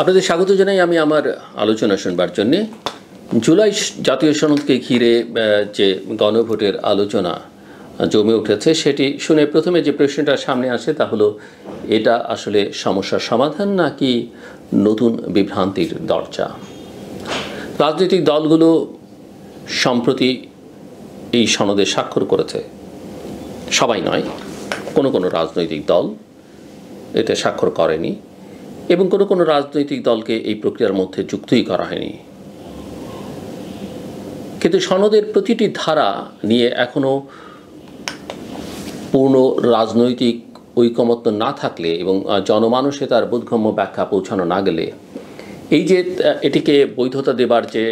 আপনাদের স্বাগত জানাই আমি আমার আলোচনা শুনবার জন্যে। জুলাই জাতীয় সনদকে ঘিরে যে গণভোটের আলোচনা জমে উঠেছে সেটি শুনে প্রথমে যে প্রশ্নটা সামনে আসে তা হলো, এটা আসলে সমস্যার সমাধান নাকি নতুন বিভ্রান্তির দরজা? রাজনৈতিক দলগুলো সম্প্রতি এই সনদে স্বাক্ষর করেছে, সবাই নয়, কোনো কোনো রাজনৈতিক দল এতে স্বাক্ষর করেনি এবং কোনো কোনো রাজনৈতিক দলকে এই প্রক্রিয়ার মধ্যে যুক্তই করা হয়নি। কিন্তু সনদের প্রতিটি ধারা নিয়ে এখনও পূর্ণ রাজনৈতিক ঐকমত্য না থাকলে এবং জনমানসে তার বোধগম্য ব্যাখ্যা পৌঁছানো না গেলে এই যে এটিকে বৈধতা দেবার যে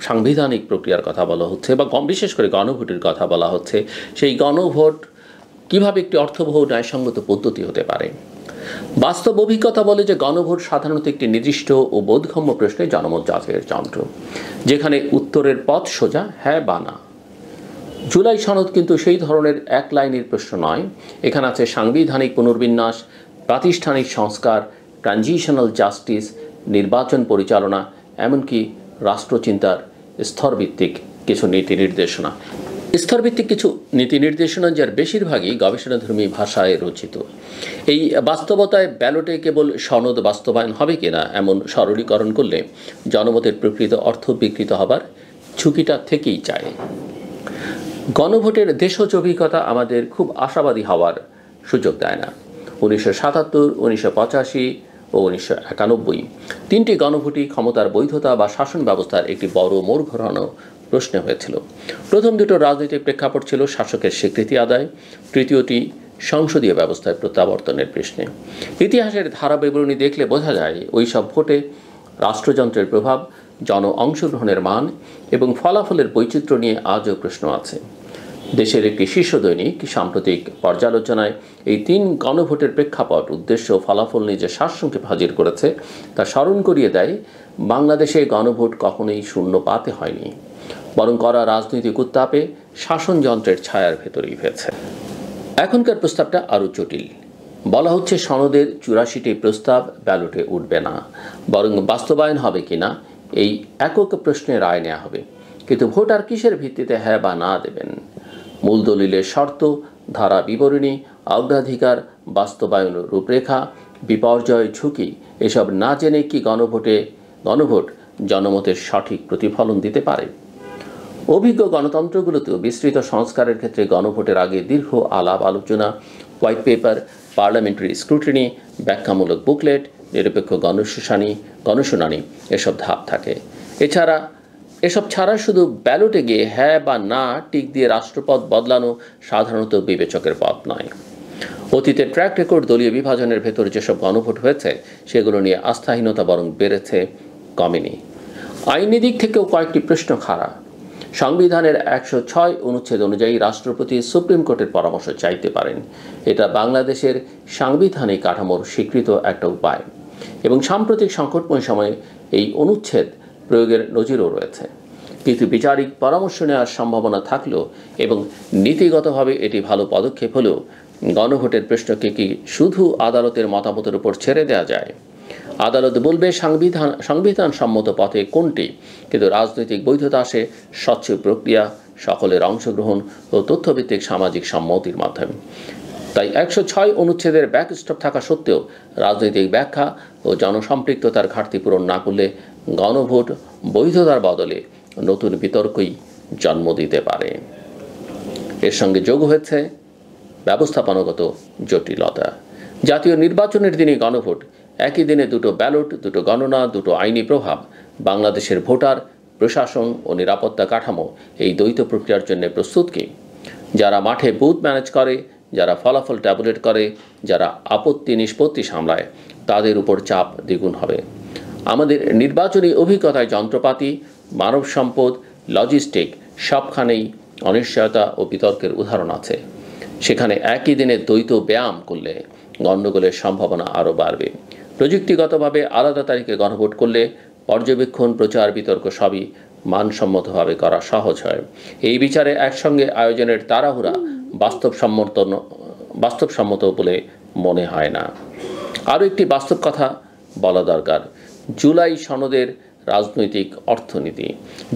সাংবিধানিক প্রক্রিয়ার কথা বলা হচ্ছে বা বিশেষ করে গণভোটের কথা বলা হচ্ছে, সেই গণভোট কীভাবে একটি অর্থবহ ন্যায়সঙ্গত পদ্ধতি হতে পারে? বাস্তব অভিজ্ঞতা বলে যে গণভোট সাধারণত একটি নির্দিষ্ট ও বোধগম্য প্রশ্নে জনমত যাচাইয়ের যন্ত্র, যেখানে উত্তরের পথ সোজা হ্যাঁ বা না। জুলাই সনদ কিন্তু সেই ধরনের এক লাইনের প্রশ্ন নয়। এখানে আছে সাংবিধানিক পুনর্বিন্যাস, প্রাতিষ্ঠানিক সংস্কার, ট্রানজিশনাল জাস্টিস, নির্বাচন পরিচালনা, এমনকি রাষ্ট্রচিন্তার স্তরভিত্তিক কিছু নীতি নির্দেশনা। স্তরভিত্তিক কিছু নীতি নির্দেশনা যার বেশিরভাগই গবেষণাধর্মী ভাষায় রচিত। এই বাস্তবতায় ব্যালটে কেবল সনদ বাস্তবায়ন হবে কিনা এমন সরলীকরণ করলে জনমতের প্রকৃত অর্থ বিকৃত হবার ঝুঁকিটা থেকেই যায়। গণভোটের দেশজ অভিজ্ঞতা আমাদের খুব আশাবাদী হওয়ার সুযোগ দেয় না। 1977, 1985 ও 1991 তিনটি গণভোটই ক্ষমতার বৈধতা বা শাসন ব্যবস্থার একটি বড় মোড় ঘোরানো প্রশ্নে হয়েছিল। প্রথম দুটো রাজনৈতিক প্রেক্ষাপট ছিল শাসকের স্বীকৃতি আদায়, তৃতীয়টি সংসদীয় ব্যবস্থায় প্রত্যাবর্তনের প্রশ্নে। ইতিহাসের ধারা বিবরণী দেখলে বোঝা যায় ওই সব ভোটে রাষ্ট্রযন্ত্রের প্রভাব, জন অংশগ্রহণের মান এবং ফলাফলের বৈচিত্র্য নিয়ে আজও প্রশ্ন আছে। দেশের একটি শীর্ষ দৈনিক সাম্প্রতিক পর্যালোচনায় এই তিন গণভোটের প্রেক্ষাপট, উদ্দেশ্য ও ফলাফল নিয়ে যে সারসংক্ষেপ হাজির করেছে তা স্মরণ করিয়ে দেয় বাংলাদেশে গণভোট কখনোই শূন্য পাতে হয়নি, বরং করা রাজনৈতিক উত্তাপে শাসনযন্ত্রের ছায়ার ভেতরেই হয়েছে। এখনকার প্রস্তাবটা আরও জটিল। বলা হচ্ছে সনদের 84টি প্রস্তাব ব্যালটে উঠবে না, বরং বাস্তবায়ন হবে কিনা এই একক প্রশ্নে রায় নেওয়া হবে। কিন্তু ভোটার কিসের ভিত্তিতে হ্যাঁ বা না দেবেন? মূল দলিলের শর্ত, ধারা বিবরণী, অগ্রাধিকার, বাস্তবায়ন রূপরেখা, বিপর্যয় ঝুঁকি এসব না জেনে কি গণভোট জনমতের সঠিক প্রতিফলন দিতে পারে? অভিজ্ঞ গণতন্ত্রগুলোতেও বিস্তৃত সংস্কারের ক্ষেত্রে গণভোটের আগে দীর্ঘ আলাপ আলোচনা, হোয়াইট পেপার, পার্লামেন্টারি স্ক্রুটিনি, ব্যাখ্যামূলক বুকলেট, নিরপেক্ষ গণশুনানি এসব ধাপ থাকে। এসব ছাড়া শুধু ব্যালটে গিয়ে হ্যাঁ বা না টিক দিয়ে রাষ্ট্রপদ বদলানো সাধারণত বিবেচকের পথ নয়। অতীতের ট্র্যাক রেকর্ড দলীয় বিভাজনের ভেতর যেসব গণভোট হয়েছে সেগুলো নিয়ে আস্থাহীনতা বরং বেড়েছে, কমেনি। আইনি দিক থেকেও কয়েকটি প্রশ্ন খাড়া। সংবিধানের 106 অনুচ্ছেদ অনুযায়ী রাষ্ট্রপতি সুপ্রিম কোর্টের পরামর্শ চাইতে পারেন। এটা বাংলাদেশের সাংবিধানিক কাঠামোর স্বীকৃত একটা উপায় এবং সাম্প্রতিক সংকটময় সময়ে এই অনুচ্ছেদ প্রয়োগের নজিরও রয়েছে। কিন্তু বিচারিক পরামর্শ নেওয়ার সম্ভাবনা থাকলেও এবং নীতিগতভাবে এটি ভালো পদক্ষেপ হলেও গণভোটের প্রশ্নকে কি শুধু আদালতের মতামতের উপর ছেড়ে দেওয়া যায়? আদালত বলবে সংবিধান সম্মত পথে কোনটি, কিন্তু রাজনৈতিক বৈধতা আসে স্বচ্ছ প্রক্রিয়া, সকলের অংশগ্রহণ ও তথ্যভিত্তিক সামাজিক সম্মতির মাধ্যমে। তাই 106 অনুচ্ছেদের ব্যাকস্টপ থাকা সত্ত্বেও রাজনৈতিক ব্যাখ্যা ও জনসম্পৃক্ততার ঘাটতি পূরণ না করলে গণভোট বৈধতার বদলে নতুন বিতর্কই জন্ম দিতে পারে। এর সঙ্গে যোগ হয়েছে ব্যবস্থাপনাগত জটিলতা। জাতীয় নির্বাচনের দিনে গণভোট, একই দিনে দুটো ব্যালট, দুটো গণনা, দুটো আইনি প্রভাব। বাংলাদেশের ভোটার, প্রশাসন ও নিরাপত্তা কাঠামো এই দ্বৈত প্রক্রিয়ার জন্য প্রস্তুত কি? যারা মাঠে বুথ ম্যানেজ করে, যারা ফলাফল ট্যাবুলেট করে, যারা আপত্তি নিষ্পত্তি সামলায়, তাদের উপর চাপ দ্বিগুণ হবে। আমাদের নির্বাচনী অভিজ্ঞতায় যন্ত্রপাতি, মানব সম্পদ, লজিস্টিক সবখানেই অনিশ্চয়তা ও বিতর্কের উদাহরণ আছে। সেখানে একই দিনে দ্বৈত ব্যায়াম করলে গণ্ডগোলের সম্ভাবনা আরও বাড়বে। প্রযুক্তিগতভাবে আলাদা তারিখে গণভোট করলে পর্যবেক্ষণ, প্রচার, বিতর্ক সবই মানসম্মতভাবে করা সহজ হয়। এই বিচারে একসঙ্গে আয়োজনের তাড়াহুড়া বাস্তবসম্মত বলে মনে হয় না। আরও একটি বাস্তব কথা বলা দরকার। জুলাই সনদের রাজনৈতিক অর্থনীতি।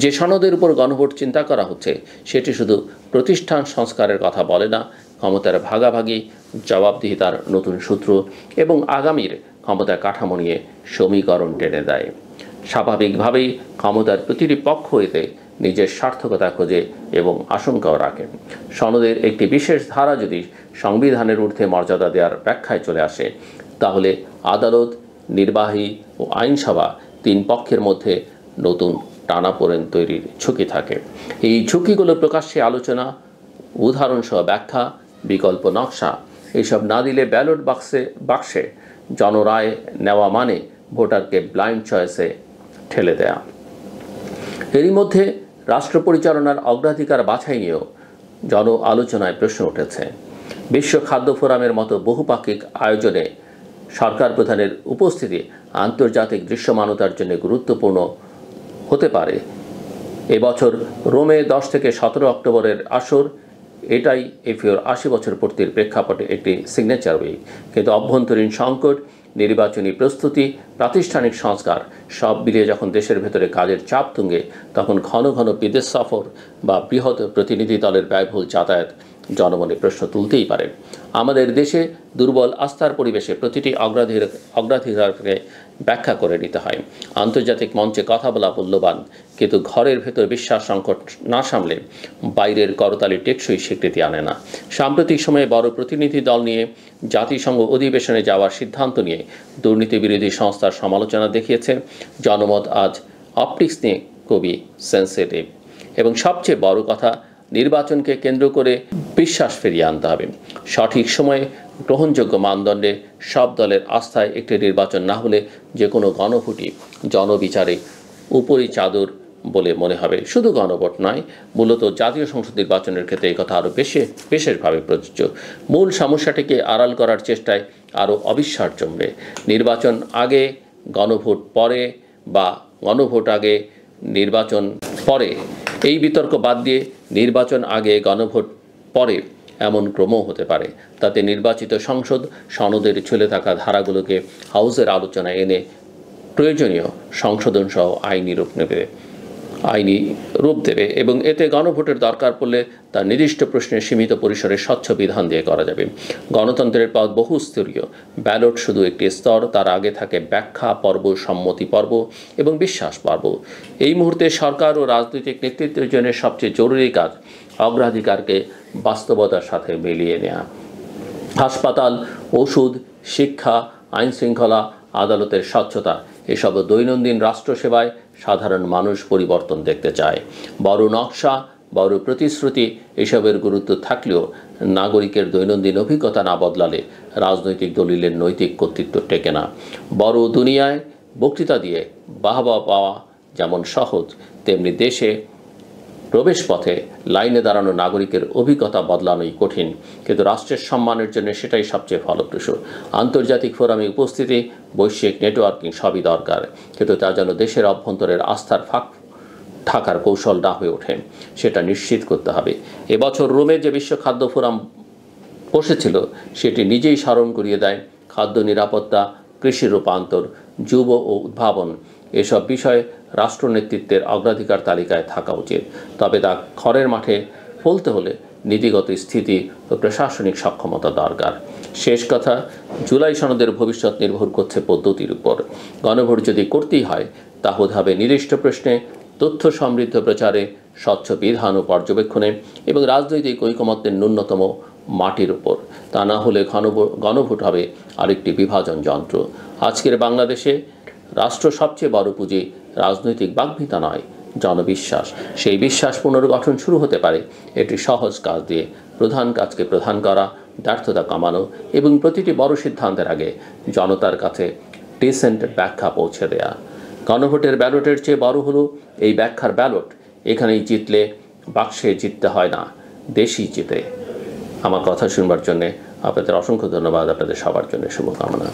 যে সনদের উপর গণভোট চিন্তা করা হচ্ছে সেটি শুধু প্রতিষ্ঠান সংস্কারের কথা বলে না, ক্ষমতার ভাগাভাগি, জবাবদিহিতার নতুন সূত্র এবং আগামীর ক্ষমতার কাঠামো নিয়ে সমীকরণ টেনে দেয়। স্বাভাবিকভাবেই ক্ষমতার প্রতিটি পক্ষ এতে নিজের সার্থকতা খোঁজে এবং আশঙ্কাও রাখে। সনদের একটি বিশেষ ধারা যদি সংবিধানের ঊর্ধ্বে মর্যাদা দেওয়ার ব্যাখ্যায় চলে আসে, তাহলে আদালত, নির্বাহী ও আইনসভা তিন পক্ষের মধ্যে নতুন টানাপোড়েন তৈরির ঝুঁকি থাকে। এই ঝুঁকিগুলো প্রকাশ্যে আলোচনা, উদাহরণসহ ব্যাখ্যা, বিকল্প নকশা এইসব না দিলে ব্যালট বাক্সে জনরায় নেওয়া মানে ভোটারকে ব্লাইন্ড চয়েসে ঠেলে দেয়া। এরই মধ্যে রাষ্ট্র পরিচালনার অগ্রাধিকার বাছাই নিয়েও জন আলোচনায় প্রশ্ন উঠেছে। বিশ্ব খাদ্য ফোরামের মতো বহুপাক্ষিক আয়োজনে সরকার প্রধানের উপস্থিতি আন্তর্জাতিক দৃশ্যমানতার জন্য গুরুত্বপূর্ণ হতে পারে। এবছর রোমে 10 থেকে 17 অক্টোবরের আসর, এটাই এফিওর 80 বছর পূর্তির প্রেক্ষাপটে একটি সিগনেচার উইক। কিন্তু অভ্যন্তরীণ সংকট, নির্বাচনী প্রস্তুতি, প্রাতিষ্ঠানিক সংস্কার সব মিলিয়ে যখন দেশের ভেতরে কাজের চাপ তুঙ্গে, তখন ঘন ঘন বিদেশ সফর বা বৃহৎ প্রতিনিধি দলের ব্যয়বহুল যাতায়াত জনমনে প্রশ্ন তুলতেই পারে। আমাদের দেশে দুর্বল আস্থার পরিবেশে প্রতিটি অগ্রাধিকারকে ব্যাখ্যা করে নিতে হয়। আন্তর্জাতিক মঞ্চে কথা বলা মূল্যবান, কিন্তু ঘরের ভেতর বিশ্বাস সংকট না সামলে বাইরের করতালি টেকসই স্বীকৃতি আনে না। সাম্প্রতিক সময়ে বড় প্রতিনিধি দল নিয়ে জাতিসংঘ অধিবেশনে যাওয়ার সিদ্ধান্ত নিয়ে দুর্নীতি বিরোধী সংস্থার সমালোচনা দেখিয়েছে। জনমত আজ অপটিক্স নিয়ে খুবই সেন্সিটিভ। এবং সবচেয়ে বড় কথা, নির্বাচনকে কেন্দ্র করে বিশ্বাস ফিরিয়ে আনতে হবে। সঠিক সময়ে গ্রহণযোগ্য মানদণ্ডে সব দলের আস্থায় একটি নির্বাচন না হলে যে কোনো গণভোটই জনবিচারে উপরি চাদর বলে মনে হবে। শুধু গণভোট নয়, মূলত জাতীয় সংসদ নির্বাচনের ক্ষেত্রে এই কথা আরও বিশেষভাবে প্রযোজ্য। মূল সমস্যাটিকে আড়াল করার চেষ্টায় আরও অবিশ্বাস জমবে। নির্বাচন আগে গণভোট পরে বা গণভোট আগে নির্বাচন পরে, এই বিতর্ক বাদ দিয়ে নির্বাচন আগে গণভোট পরে এমন ক্রমও হতে পারে। তাতে নির্বাচিত সংসদ সনদের ঝুলে থাকা ধারাগুলোকে হাউসের আলোচনায় এনে প্রয়োজনীয় সংশোধন সহ আইনি রূপ দেবে এবং এতে গণভোটের দরকার পড়লে তার নির্দিষ্ট প্রশ্নের সীমিত পরিসরে স্বচ্ছ বিধান দিয়ে করা যাবে। গণতন্ত্রের পথ বহুস্তরীয়। ব্যালট শুধু একটি স্তর, তার আগে থাকে ব্যাখ্যা পর্ব, সম্মতি পর্ব এবং বিশ্বাস পর্ব। এই মুহূর্তে সরকার ও রাজনৈতিক নেতৃত্বের জন্য সবচেয়ে জরুরি কাজ অগ্রাধিকারকে বাস্তবতার সাথে মিলিয়ে নেওয়া। হাসপাতাল, ওষুধ, শিক্ষা, আইন শৃঙ্খলা, আদালতের স্বচ্ছতা এসব দৈনন্দিন রাষ্ট্রসেবায় সাধারণ মানুষ পরিবর্তন দেখতে চায়। বড় নকশা, বড় প্রতিশ্রুতি এসবের গুরুত্ব থাকলেও নাগরিকের দৈনন্দিন অভিজ্ঞতা না বদলালে রাজনৈতিক দলিলের নৈতিক কর্তৃত্ব টেকে না। বড় দুনিয়ায় বক্তৃতা দিয়ে বাহবা পাওয়া যেমন সহজ, তেমনি দেশে প্রবেশপথে লাইনে দাঁড়ানো নাগরিকের অভিজ্ঞতা বদলানোই কঠিন। কিন্তু রাষ্ট্রের সম্মানের জন্য সেটাই সবচেয়ে ফলপ্রসূ। আন্তর্জাতিক ফোরামে উপস্থিতি, বৈশ্বিক নেটওয়ার্কিং সবই দরকার, কিন্তু তা যেন দেশের অভ্যন্তরের আস্থার ফাঁক ঢাকার কৌশল না হয়ে ওঠে, সেটা নিশ্চিত করতে হবে। এবছর রোমে যে বিশ্ব খাদ্য ফোরাম বসেছিল সেটি নিজেই স্মরণ করিয়ে দেয় খাদ্য নিরাপত্তা, কৃষি রূপান্তর, যুব ও উদ্ভাবন এসব বিষয়ে রাষ্ট্রনেতৃত্বের অগ্রাধিকার তালিকায় থাকা উচিত। তবে তা খড়ের মাঠে ফলতে হলে নীতিগত স্থিতি ও প্রশাসনিক সক্ষমতা দরকার। শেষ কথা, জুলাই সনদের ভবিষ্যৎ নির্ভর করছে পদ্ধতির উপর। গণভোট যদি করতেই হয় তা হতে হবে নির্দিষ্ট প্রশ্নে, তথ্য সমৃদ্ধ প্রচারে, স্বচ্ছ বিধান ও পর্যবেক্ষণে এবং রাজনৈতিক ঐকমত্যের ন্যূনতম মাটির উপর। তা না হলে গণভোট হবে আরেকটি বিভাজন যন্ত্র। আজকের বাংলাদেশে রাষ্ট্র সবচেয়ে বড় পুঁজি রাজনৈতিক বাগ্মিতা নয়, জনবিশ্বাস। সেই বিশ্বাস পুনর্গঠন শুরু হতে পারে একটি সহজ কাজ দিয়ে, প্রধান কাজকে প্রধান করা, ব্যর্থতা কমানো এবং প্রতিটি বড় সিদ্ধান্তের আগে জনতার কাছে ডিসেন্ট ব্যাখ্যা পৌঁছে দেয়া। গণভোটের ব্যালটের চেয়ে বড় হলো এই ব্যাখ্যার ব্যালট। এখানেই জিতলে বাক্সে জিততে হয় না, দেশই জিতে। আমার কথা শুনবার জন্যে আপনাদের অসংখ্য ধন্যবাদ। আপনাদের সবার জন্য শুভকামনা।